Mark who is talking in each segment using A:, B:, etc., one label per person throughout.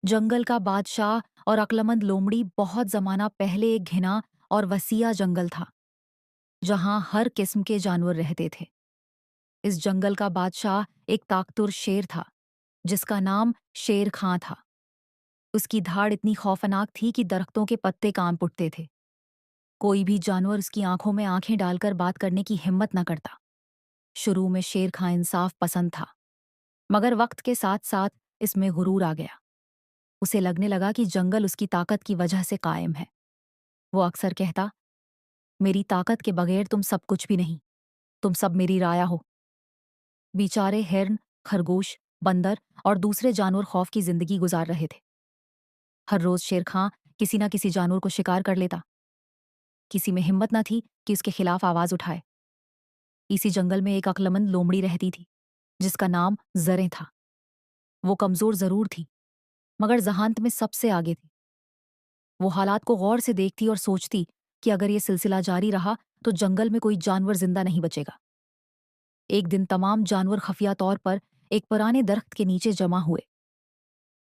A: जंगल का बादशाह और अक्लमंद लोमड़ी बहुत जमाना पहले एक घिना और वसीआ जंगल था, जहां हर किस्म के जानवर रहते थे। इस जंगल का बादशाह एक ताकतवर शेर था, जिसका नाम शेर खां था। उसकी धाड़ इतनी खौफनाक थी कि दरख्तों के पत्ते कांप उठते थे। कोई भी जानवर उसकी आंखों में आंखें डालकर बात करने की हिम्मत न करता। शुरू में शेर खां इंसाफ पसंद था, मगर वक्त के साथ साथ इसमें गुरूर आ गया। उसे लगने लगा कि जंगल उसकी ताकत की वजह से कायम है। वो अक्सर कहता, मेरी ताकत के बगैर तुम सब कुछ भी नहीं, तुम सब मेरी राया हो। बेचारे हिरन, खरगोश, बंदर और दूसरे जानवर खौफ की जिंदगी गुजार रहे थे। हर रोज शेर खां किसी न किसी जानवर को शिकार कर लेता। किसी में हिम्मत न थी कि उसके खिलाफ आवाज उठाए। इसी जंगल में एक अक्लमंद लोमड़ी रहती थी, जिसका नाम जरें था। वो कमजोर जरूर थी, मगर जहानत में सबसे आगे थी। वो हालात को गौर से देखती और सोचती कि अगर ये सिलसिला जारी रहा तो जंगल में कोई जानवर जिंदा नहीं बचेगा। एक दिन तमाम जानवर खफिया तौर पर एक पुराने दरख्त के नीचे जमा हुए।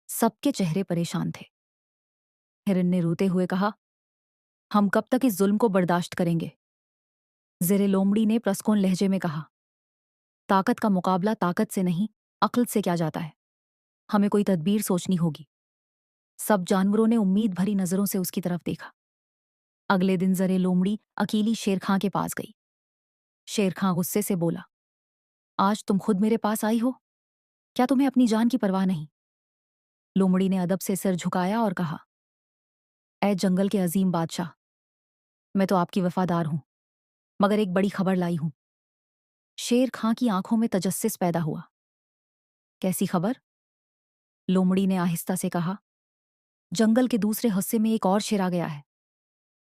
A: सबके चेहरे परेशान थे। हिरन ने रोते हुए कहा, हम कब तक इस जुल्म को बर्दाश्त करेंगे? ज़ेरे लोमड़ी ने प्रस्कौन लहजे में कहा, ताकत का मुकाबला ताकत से नहीं, अक्ल से किया जाता है। हमें कोई तदबीर सोचनी होगी। सब जानवरों ने उम्मीद भरी नजरों से उसकी तरफ देखा। अगले दिन ज़रे लोमड़ी अकेली शेर खां के पास गई। शेर खां गुस्से से बोला, आज तुम खुद मेरे पास आई हो? क्या तुम्हें अपनी जान की परवाह नहीं? लोमड़ी ने अदब से सिर झुकाया और कहा, ऐ जंगल के अजीम बादशाह, मैं तो आपकी वफादार हूं, मगर एक बड़ी खबर लाई हूं। शेर खां की आंखों में तजस्सुस पैदा हुआ। कैसी खबर? लोमड़ी ने आहिस्ता से कहा, जंगल के दूसरे हिस्से में एक और शेर आ गया है।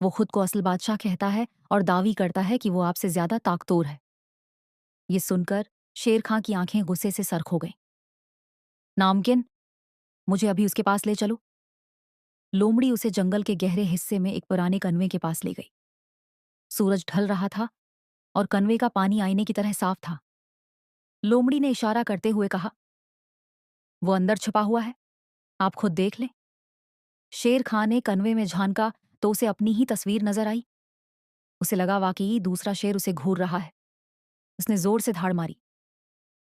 A: वो खुद को असल बादशाह कहता है और दावी करता है कि वो आपसे ज्यादा ताकतवर है। ये सुनकर शेर खां की आंखें गुस्से से सरख हो गईं। नामकिन, मुझे अभी उसके पास ले चलो। लोमड़ी उसे जंगल के गहरे हिस्से में एक पुराने कनवे के पास ले गई। सूरज ढल रहा था और कनवे का पानी आईने की तरह साफ था। लोमड़ी ने इशारा करते हुए कहा, वो अंदर छुपा हुआ है, आप खुद देख लें। शेर खां ने कनवे में झांका तो उसे अपनी ही तस्वीर नजर आई। उसे लगा वाकई दूसरा शेर उसे घूर रहा है। उसने जोर से धाड़ मारी।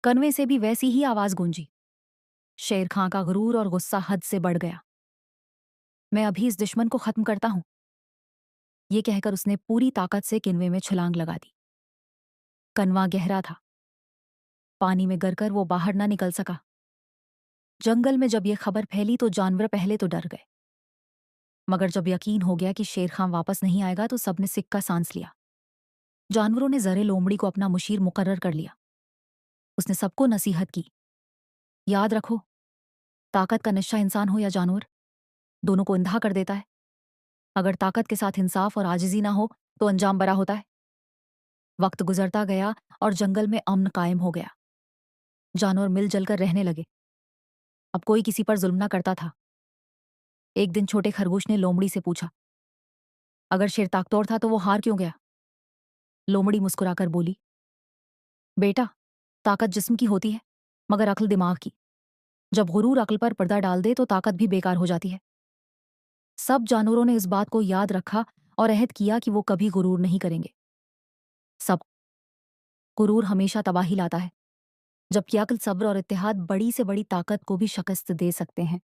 A: कनवे से भी वैसी ही आवाज गूंजी। शेर खां का गुरूर और गुस्सा हद से बढ़ गया। मैं अभी इस दुश्मन को खत्म करता हूं, ये कहकर उसने पूरी ताकत से कनवे में छलांग लगा दी। कनवा गहरा था। पानी में गिरकर वो बाहर ना निकल सका। जंगल में जब ये खबर फैली तो जानवर पहले तो डर गए, मगर जब यकीन हो गया कि शेर खां वापस नहीं आएगा तो सबने सिक्का सांस लिया। जानवरों ने ज़रे लोमड़ी को अपना मुशीर मुकर्रर कर लिया। उसने सबको नसीहत की, याद रखो, ताकत का नशा इंसान हो या जानवर, दोनों को अंधा कर देता है। अगर ताकत के साथ इंसाफ और आजिजी ना हो तो अंजाम बरा होता है। वक्त गुजरता गया और जंगल में अमन कायम हो गया। जानवर मिलजुल कर रहने लगे। अब कोई किसी पर जुल्म ना करता था। एक दिन छोटे खरगोश ने लोमड़ी से पूछा, अगर शेर ताकतवर था तो वो हार क्यों गया? लोमड़ी मुस्कुराकर बोली, बेटा, ताकत जिस्म की होती है, मगर अक्ल दिमाग की। जब गुरूर अक्ल पर पर्दा डाल दे तो ताकत भी बेकार हो जाती है। सब जानवरों ने इस बात को याद रखा और अहद किया कि वो कभी गुरूर नहीं करेंगे। सब गुरूर हमेशा तबाही लाता है, जबकि अक्ल, सब्र और इत्तेहाद बड़ी से बड़ी ताकत को भी शिकस्त दे सकते हैं।